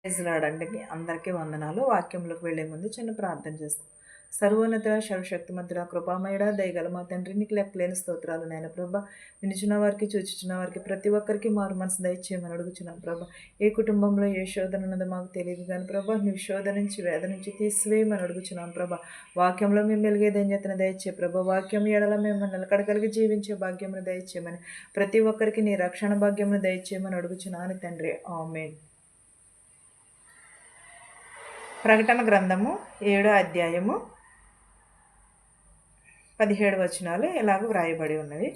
ప్రైజ్లాడండి. అందరికీ వందనాలు. వాక్యంలోకి వెళ్ళే ముందు చిన్న ప్రార్థన చేస్తాం. సర్వోన్నత సర్వశక్తిమంతుడ కృపామయుడ దయగల మా తండ్రి నీకు లెక్కలేని స్తోత్రాలు నాయన ప్రభ. వినిచిన వారికి చూచుచున్న వారికి ప్రతి ఒక్కరికి మారు మనసు దయచేయమని అడుగుచున్నాను ప్రభ. ఏ కుటుంబంలో ఏ శోధన ఉన్నదో మాకు తెలియదు కానీ ప్రభ, నువ్వు శోధన నుంచి వేద నుంచి తీసివేయమని అడుగుచున్నాను ప్రభ. వాక్యంలో మేము వెలిగే ధన్యతను దయచే ప్రభ. వాక్యం ఎడల మేము నిలకడగలిగి జీవించే భాగ్యమును దయచేయమని, ప్రతి ఒక్కరికి నీ రక్షణ భాగ్యమును దయచేయమని అడుగుచున్నాను తండ్రి. ఆమేన్. ప్రకటన గ్రంథము 7వ అధ్యాయము 17 వచనాలు ఇలాగ వ్రాయబడి ఉన్నవి.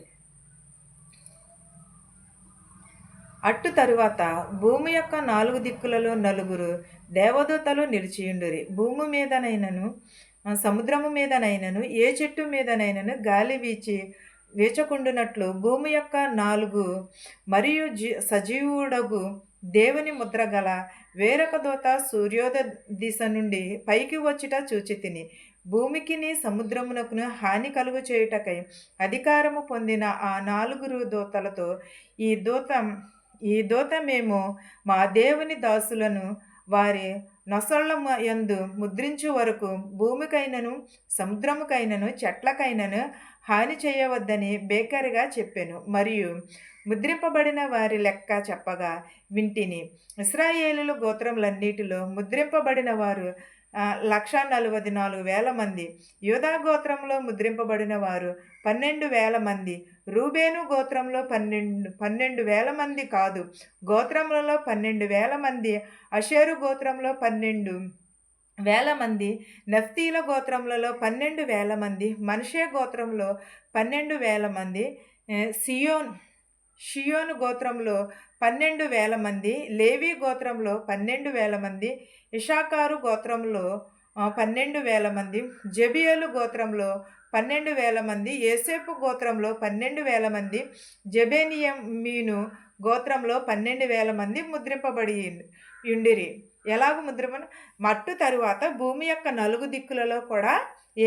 అట్టు తరువాత భూమి యొక్క 4 దిక్కులలో 4 దేవదూతలు నిలిచియుండిరి. భూమి మీదనైనను సముద్రము మీదనైనను ఏ చెట్టు మీదనైనను గాలి వీచకుండునట్లు భూమి యొక్క 4 మరియు సజీవుడగు దేవుని ముద్ర గల వేరొక దూత సూర్యోదయ దిశ నుండి పైకి వచ్చుట చూచితిని. భూమికిని సముద్రమునకును హాని కలుగు చేయుటకై అధికారము పొందిన ఆ 4 దూతలతో ఈ దూత మేము మా దేవుని దాసులను వారి నొసళ్ళ యందు ముద్రించు వరకు భూమికైనను సముద్రముకైనను చెట్లకైనను హాని చేయవద్దని బేకరిగా చెప్పాను. మరియు ముద్రింపబడిన వారి లెక్క చెప్పగా వింటిని. ఇశ్రాయేలు గోత్రములన్నిటిలో ముద్రింపబడిన వారు 1,44,000 మంది. యూదా గోత్రంలో ముద్రింపబడిన వారు 12,000 మంది. రూబేను గోత్రంలో 12,000 మంది కాదు, గోత్రములలో 12,000 మంది. అషేరు గోత్రంలో 12,000 మంది. నఫ్తీల గోత్రములలో 12,000 మంది. మనషే గోత్రంలో 12,000 మంది. షియోను గోత్రంలో 12,000 మంది. లేవి గోత్రంలో 12,000 మంది. ఇషాకారు గోత్రంలో 12,000 మంది. జెబియేలు గోత్రంలో 12,000 మంది. యోసేపు గోత్రంలో 12,000 మంది. జెబెనియమీను గోత్రంలో 12,000 మంది ముద్రింపబడి ఉండిరి. ఎలాగూ మట్టు తరువాత భూమి యొక్క 4 దిక్కులలో కూడా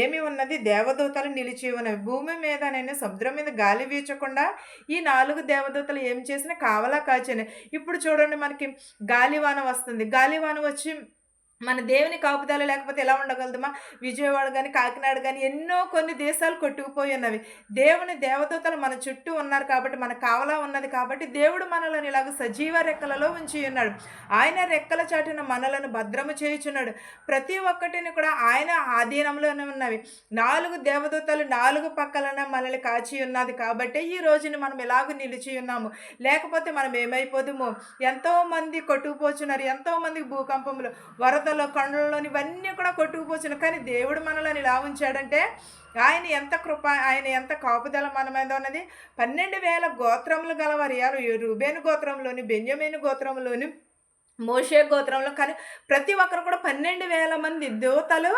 ఏమి ఉన్నది? దేవదూతలు నిలిచి ఉన్నవి. భూమి మీదనైనా సముద్రం మీద గాలి వీచకుండా ఈ 4 దేవదూతలు ఏం చేసినా కావలా కాచాను. ఇప్పుడు చూడండి, మనకి గాలివాన వస్తుంది. గాలివాన వచ్చి మన దేవుని కాపుదల లేకపోతే ఎలా ఉండగలదమ్మా? విజయవాడ కానీ కాకినాడ కానీ ఎన్నో కొన్ని దేశాలు కొట్టుకుపోయి ఉన్నవి. దేవుని దేవదూతలు మన చుట్టూ ఉన్నారు కాబట్టి, మన కావలా ఉన్నది కాబట్టి దేవుడు మనలను ఇలాగ సజీవ రెక్కలలో ఉంచి ఉన్నాడు. ఆయన రెక్కల చాటున మనలను భద్రము చేయుచున్నాడు. ప్రతి ఒక్కటిని కూడా ఆయన ఆధీనంలోనే ఉన్నవి. 4 దేవదూతలు 4 పక్కలన మనల్ని కాచి ఉన్నది కాబట్టి ఈ రోజుని మనం ఎలాగ నిలిచి ఉన్నాము. లేకపోతే మనం ఏమైపోదుమో. ఎంతోమంది కొట్టుకుపోతున్నారు. ఎంతోమందికి భూకంపంలో, వరదలో, కొండలలోని ఇవన్నీ కూడా కొట్టుకుపోతున్నారు. కానీ దేవుడు మనల్ని ఇలా ఉంచాడంటే ఆయన ఎంత కృప, ఆయన ఎంత కాపుదల మన మీద ఉన్నది. 12,000 గోత్రములు గలవారు యారు? రూబేను గోత్రంలోని, బెన్యామీను గోత్రంలోని, మోషే గోత్రంలో. కానీ ప్రతి ఒక్కరు కూడా 12,000 మంది దూతలు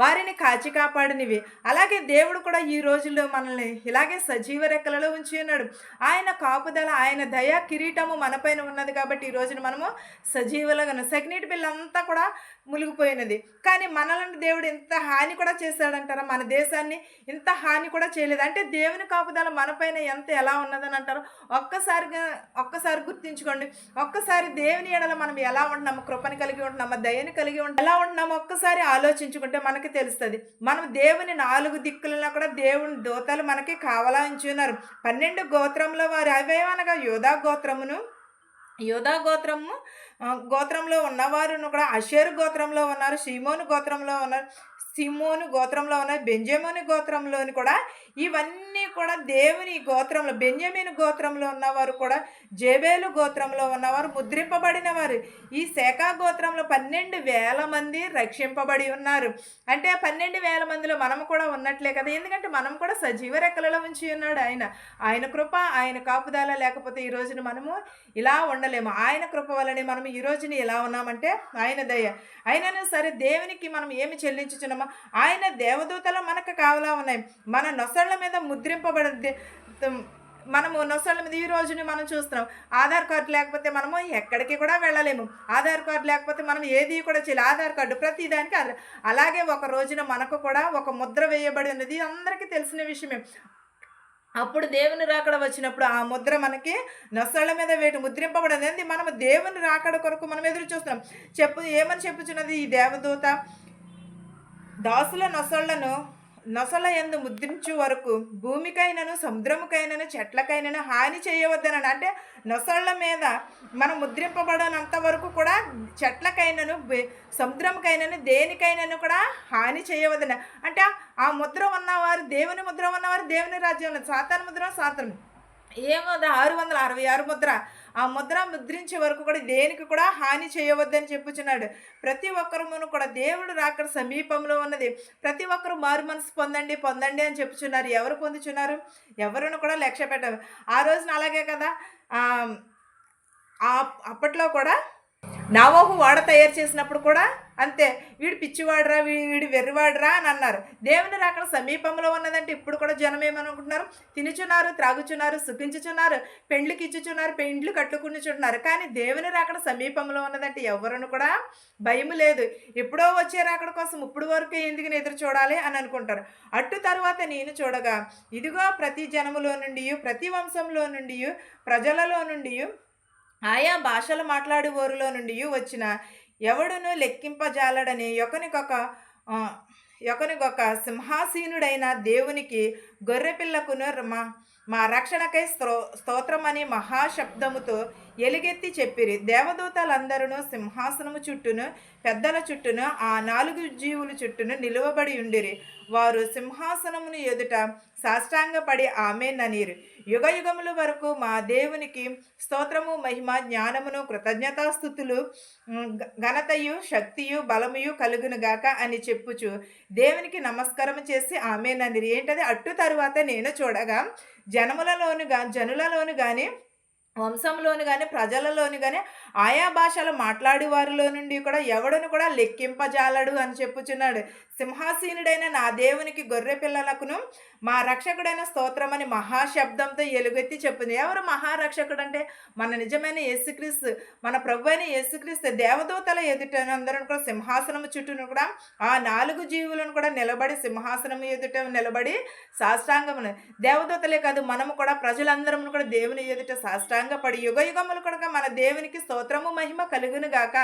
వారిని కాచి కాపాడినవి. అలాగే దేవుడు కూడా ఈ రోజుల్లో మనల్ని ఇలాగే సజీవ రెక్కలలో ఉంచి ఉన్నాడు. ఆయన కాపుదల, ఆయన దయా కిరీటము మనపైన ఉన్నది కాబట్టి ఈ రోజున మనము సజీవులుగా. సగ్నీటి బిల్లంతా కూడా మునిగిపోయినది. కానీ మనల్ని దేవుడు ఇంత హాని కూడా చేశాడంటారా? మన దేశాన్ని ఇంత హాని కూడా చేయలేదు. అంటే దేవుని కాపుదల మనపైన ఎలా ఉన్నదని అంటారు. ఒక్కసారి గుర్తించుకోండి. ఒక్కసారి దేవుని ఎడల మనం ఎలా ఉంటున్నాము? కృపని కలిగి ఉంటున్నామా? దయని కలిగి ఎలా ఉంటున్నామో ఒక్కసారి ఆలోచించుకుంటే మనకి తెలుస్తుంది. మనం దేవుని 4 దిక్కులలో కూడా దేవుని దూతలు మనకి కావలా ఉంచి ఉన్నారు. 12 గోత్రంలో వారు అవేమనగా యూదా గోత్రంలో ఉన్నవారును కూడా అషేరు గోత్రంలో ఉన్నారు. సిమోను గోత్రంలో ఉన్న బెంజమీను గోత్రంలోని కూడా ఇవన్నీ కూడా దేవుని గోత్రంలో, బెన్యామీను గోత్రంలో ఉన్నవారు కూడా, జేబేలు గోత్రంలో ఉన్నవారు ముద్రింపబడిన వారు. ఈ శేఖా గోత్రంలో 12,000 మంది రక్షింపబడి ఉన్నారు. అంటే 12,000 మందిలో మనము కూడా ఉన్నట్లే కదా. ఎందుకంటే మనం కూడా సజీవ రెక్కలలో ఉంచి ఉన్నాడు ఆయన కృప, ఆయన కాపుదల లేకపోతే ఈ రోజున మనము ఇలా ఉండలేము. ఆయన కృప వల్లనే మనం ఈ రోజున ఎలా ఉన్నామంటే ఆయన దయ. అయినా సరే దేవునికి మనం ఏమి చెల్లించుచున్నామో ఆయన దేవదూతలు మనకు కావలా ఉన్నాయి. మన నొసళ్ళ మీద ముద్రింపబడి, మనము నొసళ్ళ మీద ఈ రోజుని మనం చూస్తున్నాం. ఆధార్ కార్డు లేకపోతే మనము ఎక్కడికి కూడా వెళ్ళలేము. ఆధార్ కార్డు లేకపోతే మనం ఏది కూడా చేయలేము. ఆధార్ కార్డు ప్రతి దానికి అలాగే ఒక రోజున మనకు కూడా ఒక ముద్ర వేయబడి ఉన్నది. అందరికీ తెలిసిన విషయమే. అప్పుడు దేవుని రాకడ వచ్చినప్పుడు ఆ ముద్ర మనకి నొసళ్ళ మీద వేటి ముద్రింపబడింది. ఏంది మనము దేవుని రాకడ కొరకు మనం ఎదురు చూస్తున్నాం. ఏమని చెప్పుచున్నది ఈ దేవదూత? దాసుల నొసల యందు ముద్రించు వరకు భూమికైనను, సముద్రముకైనను, చెట్లకైనను హాని చేయవద్దనని. అంటే నొసళ్ళ మీద మనం ముద్రింపబడనంత వరకు కూడా చెట్లకైనను, సముద్రముకైనను, దేనికైనను కూడా హాని చేయవద్దని. అంటే ఆ ముద్ర ఉన్నవారు, దేవుని ముద్ర ఉన్నవారు దేవుని రాజ్యంలో, సాతాను ముద్ర సాతాను. ఏ ముద్ర? 666 ముద్ర. ఆ ముద్ర ముద్రించే వరకు కూడా దేనికి కూడా హాని చేయవద్దని చెప్పుచున్నాడు. ప్రతి ఒక్కరును కూడా దేవుడు రాకడ సమీపంలో ఉన్నది. ప్రతి ఒక్కరు మారు మనసు పొందండి, పొందండి అని చెప్పుచున్నారు. ఎవరు పొందుచున్నారు? ఎవరును కూడా లక్ష్య పెట్టరు. ఆ రోజున అలాగే కదా. అప్పట్లో కూడా నోవహు ఓడ తయారు చేసినప్పుడు కూడా అంతే. వీడు పిచ్చివాడురా, వీడు వెర్రివాడురా అని అన్నారు. దేవుని రాకడ సమీపంలో ఉన్నదంటే ఇప్పుడు కూడా జనం ఏమనుకుంటున్నారు? తినుచున్నారు, త్రాగుచున్నారు, సుఖించుచున్నారు, పెండ్లికి ఇచ్చుచున్నారు, పెండ్లు కట్టుకునిచున్నారు. కానీ దేవుని రాకడ సమీపంలో ఉన్నదంటే ఎవరును కూడా భయం లేదు. ఎప్పుడో వచ్చే రాకడ కోసం ఇప్పుడు వరకు ఎందుకు ఎదురు చూడాలి అని అనుకుంటారు. అటు తర్వాత నేను చూడగా ఇదిగో ప్రతి జనములో నుండి, ప్రతి వంశంలో నుండి, ప్రజలలో నుండి, ఆయా భాషలు మాట్లాడేవారిలో నుండి వచ్చిన ఎవడును లెక్కింపజాలడని ఒకనికొక సింహాసీనుడైన దేవునికి గొర్రెపిల్లకును మా రక్షణకై స్తోత్రమని మహాశబ్దముతో ఎలుగెత్తి చెప్పిరి. దేవదూతలందరూ సింహాసనము చుట్టూను, పెద్దల చుట్టూను, ఆ 4 జీవుల చుట్టూను నిలువబడి ఉండిరి. వారు సింహాసనమును ఎదుట సాష్టాంగపడి ఆమేననిరి. యుగయుగముల వరకు మా దేవునికి స్తోత్రము, మహిమ, జ్ఞానమును, కృతజ్ఞతాస్థుతులు, ఘనతయు, శక్తియు, బలముయు కలుగునుగాక అని చెప్పుచు దేవునికి నమస్కారం చేసి ఆమేననిరి. ఏంటది? అట్టు తరువాత నేను చూడగా జనులలోను కానీ, వంశంలోను కానీ, ప్రజలలోను కానీ, ఆయా భాషలు మాట్లాడే వారిలో నుండి కూడా ఎవడును కూడా లెక్కింపజాలడు అని చెప్పుచున్నాడు. సింహాసీనుడైన నా దేవునికి, గొర్రె పిల్లలకును మా రక్షకుడైన స్తోత్రమని మహాశబ్దంతో ఎలుగెత్తి చెప్పింది. ఎవరు మహారక్షకుడు అంటే? మన నిజమైన యేసుక్రీస్తు, మన ప్రభు అయిన యేసుక్రీస్తు. దేవదూతల ఎదుట అందరూ కూడా సింహాసనము చుట్టూను కూడా ఆ 4 జీవులను కూడా నిలబడి, సింహాసనము ఎదుట నిలబడి సాష్టాంగమును, దేవదూతలే కాదు మనము కూడా, ప్రజలందరము కూడా దేవుని ఎదుట సాష్టాంగపడి యుగయుగములు కూడా మన దేవునికి స్తోత్రము, మహిమ కలుగును గాక.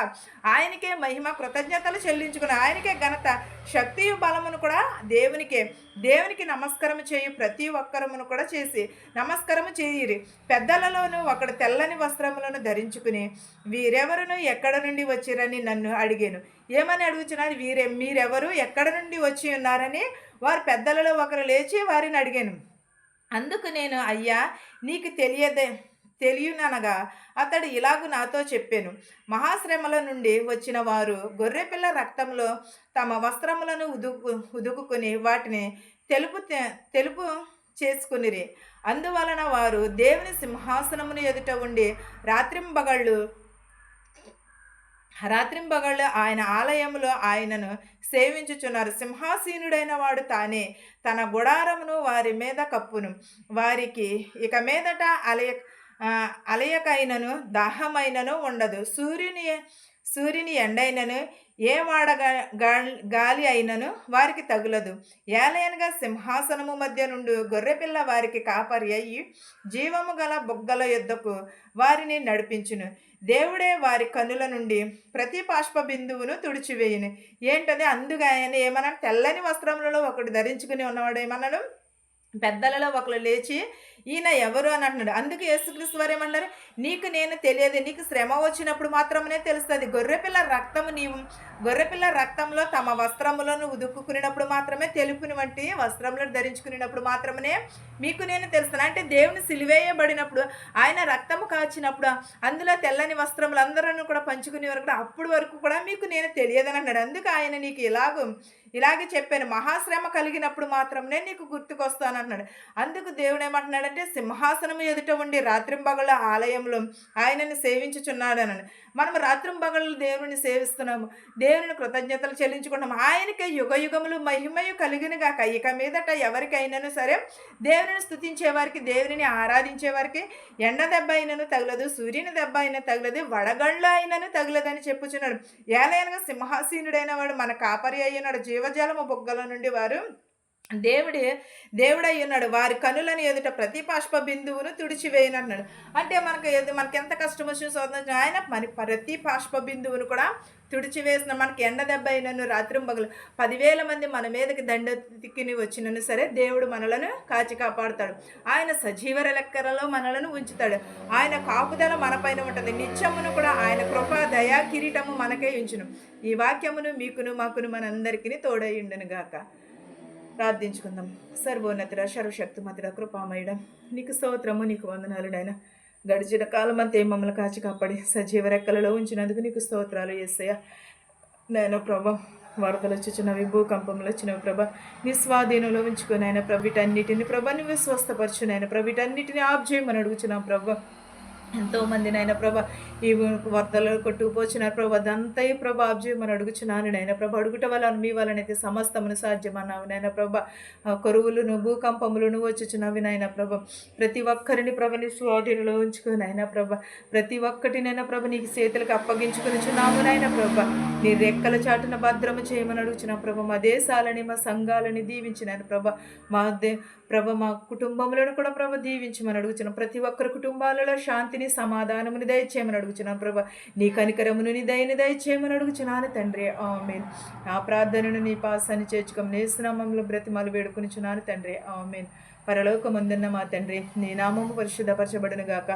ఆయనకే మహిమ, కృతజ్ఞతలు చెల్లించుకుని, ఆయనకే ఘనత, శక్తియు, బలమును కూడా దేవునికి నమస్కారం చేయు ప్రతి ఒక్కరమును కూడా చేసి నమస్కారము చేయిరి. పెద్దలలోనూ ఒకడు తెల్లని వస్త్రములను ధరించుకుని వీరెవరును ఎక్కడ నుండి వచ్చిరని నన్ను అడిగాను. ఏమని అడుగుతున్నారు? మీరెవరు, ఎక్కడ నుండి వచ్చి ఉన్నారని వారు పెద్దలలో ఒకరు లేచి వారిని అడిగాను. అందుకు నేను, అయ్యా నీకు తెలియననగా అతడు ఇలాగు నాతో చెప్పాను. మహాశ్రమల నుండి వచ్చిన వారు గొర్రెపిల్ల రక్తంలో తమ వస్త్రములను ఉదుకుని వాటిని తెలుపు చేసుకునిరి. అందువలన వారు దేవుని సింహాసనమును ఎదుట ఉండి రాత్రింబగళ్ళు ఆయన ఆలయములో ఆయనను సేవించుచున్నారు. సింహాసీనుడైన వాడు తానే తన గుడారమును వారి మీద కప్పును. వారికి ఇక మీదట అలయకైనను దాహమైనను ఉండదు. సూర్యుని ఎండైనను ఏ గాలి అయినను వారికి తగులదు. ఏలయనగా సింహాసనము మధ్య నుండి గొర్రెపిల్ల వారికి కాపరి అయ్యి జీవము గల బొగ్గల యొద్దకు వారిని నడిపించును. దేవుడే వారి కన్నుల నుండి ప్రతి బాష్ప బిందువును తుడిచివేయును. ఏంటది? అందుగా ఆయన ఏమన్నా తెల్లని వస్త్రములలో ఒకటి ధరించుకుని ఉన్నవాడు ఏమన్నాడు? పెద్దలలో ఒకరు లేచి ఈయన ఎవరు అని అంటున్నాడు. అందుకే యేసుక్రీస్తు వారు ఏమన్నారు? నీకు నేను తెలియదు, నీకు శ్రమ వచ్చినప్పుడు మాత్రమే తెలుస్తుంది. గొర్రెపిల్ల రక్తంలో తమ వస్త్రములను ఉదుక్కునేటప్పుడు మాత్రమే, తెలుపుని వంటి వస్త్రములను ధరించుకునేటప్పుడు మాత్రమే మీకు నేను తెలుస్తాను. అంటే దేవుని సిలువేయబడినప్పుడు, ఆయన రక్తము కాచినప్పుడు అందులో తెల్లని వస్త్రములు అందరూ కూడా పంచుకునే వరకు, అప్పుడు వరకు కూడా మీకు నేను తెలియదని అన్నాడు. అందుకు ఆయన నీకు ఇలాగే చెప్పాను, మహాశ్రమ కలిగినప్పుడు మాత్రమే నీకు గుర్తుకొస్తాను అన్నాడు. అందుకు దేవుడు ఏమంటున్నాడంటే, సింహాసనం ఎదుట ఉండి రాత్రింబగళ్ళ ఆలయంలో ఆయనని సేవించుచున్నాడు అని. మనం రాత్రింబగళ్ళు దేవుని సేవిస్తున్నాము, దేవుని కృతజ్ఞతలు చెల్లించుకుంటాము. ఆయనకే యుగయుగములు మహిమయు కలిగినగాక. ఇక మీదట ఎవరికైనాను సరే దేవుని స్తుతించే వారికి, దేవుని ఆరాధించే వారికి ఎండ దెబ్బ అయినను తగలదు, సూర్యుని దెబ్బ అయినా తగలదు, వడగళ్ళు అయినను తగలదని చెప్పుచున్నాడు. ఏలయనగా సింహాసీనుడైన వాడు మన కాపరి అయ్యున్నాడు. జీవజలము బొగ్గల నుండి వారు దేవుడే దేవుడై ఉన్నాడు. వారి కనులని ఎదుట ప్రతి బాష్ప బిందువును తుడిచివేయనన్నాడు. అంటే మనకెంత కష్టం వచ్చినా శోధన ఆయన మరి ప్రతి బాష్ప బిందువును కూడా తుడిచివేసిన మనకి ఎండ దెబ్బ అయినను రాత్రింబగలు 10,000 మంది మన మీదకి దండెత్తికిని వచ్చినను సరే దేవుడు మనలను కాచి కాపాడుతాడు. ఆయన సజీవ లెక్కలలో మనలను ఉంచుతాడు. ఆయన కాపుదల మనపైన ఉంటుంది. నిత్యమును కూడా ఆయన కృప దయా కిరీటము మనకే ఉంచును. ఈ వాక్యమును మీకును మాకును మనందరికీ తోడై ఉండును గాక. ప్రార్థించుకుందాం. సర్వోన్నతుడ సర్వశక్తిమంతుడ కృపామయుడ నీకు స్తోత్రము, నీకు వందనాలు నాయన. గడిచిన కాలం అంతా మమ్మల్ని కాచి కాపాడి సజీవ రెక్కలలో ఉంచినందుకు నీకు స్తోత్రాలు యేసయ్య. నేను ప్రభా వరదలు వచ్చినవి, భూకంపములు వచ్చినవి ప్రభా నీ స్వాధీనంలో ఉంచుకొని ఆయన వీటన్నిటిని ప్రభా నువ్వు స్వస్థపరచునైనా వీటన్నిటిని ఆఫ్ చేయమని అడుగుచున్నాం ప్రభా. ఎంతోమంది నాయన ప్రభా ఈ వరదలు కొట్టుకుపోతున్నారు ప్రభా, అదంతా ప్రభా ఆబ్జేయమని అడుగుచున్నాను నాయన ప్రభా. అడుగుట వల్ల మీ వలనైతే సమస్తమును సాధ్యమన్నావు నాయన ప్రభా. కరువులను భూకంపములను వచ్చుచున్నవి నాయన ప్రభా. ప్రతి ఒక్కరిని ప్రభ నీ స్వాధీనంలో ఉంచుకుని నాయన ప్రభా. ప్రతి ఒక్కటినైనా ప్రభ నీకు చేతులకు అప్పగించుకునిచున్నాము నాయన ప్రభా. నీ రెక్కల చాటున భద్రము చేయమని అడుగుచున్నాం ప్రభా. మా దేశాలని మా సంఘాలని దీవించినాను ప్రభా. మా కుటుంబములను కూడా ప్రభ దీవించమని అడుగుచున్నాం. ప్రతి ఒక్కరి కుటుంబాలలో శాంతిని సమాధానముని దయచేయమని అడుగుచున్నాను ప్రభా. నీ కనికరమును నీ దయని దయచేయమని అడుగుచున్నాను తండ్రి. ఆమేన్. నా ప్రార్థనను నీ పాసాన్ని చేర్చుకోమని యేసునామములో బ్రతిమాలు వేడుకొనిచున్నాను తండ్రి. ఆమేన్. పరలోకమందున్న మా తండ్రి, నీ నామము పరిశుద్ధపరచబడును గాక,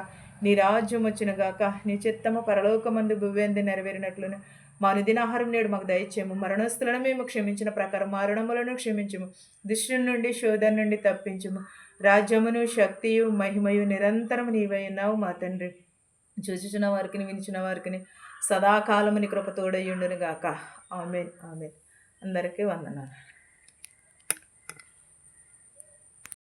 నీ రాజ్యం వచ్చును గాక, నీ చిత్తము పరలోకమందు భువ్యందు నెరవేరినట్లును మా అనుదినాహారం నేడు మాకు దయచేయము. మరణస్తులను మేము క్షమించిన ప్రకారం మరణములను క్షమించము. దుష్టుల నుండి శోధన నుండి తప్పించము. రాజ్యమును శక్తియు మహిమయు నిరంతరము నీవై ఉన్నావు మా తండ్రి. చూచుచున్న వారికి వినిచిన వారికి సదాకాలముని కృప తోడయ్యుండును గాక. ఆమేన్. ఆమేన్. అందరికీ వందనాలు.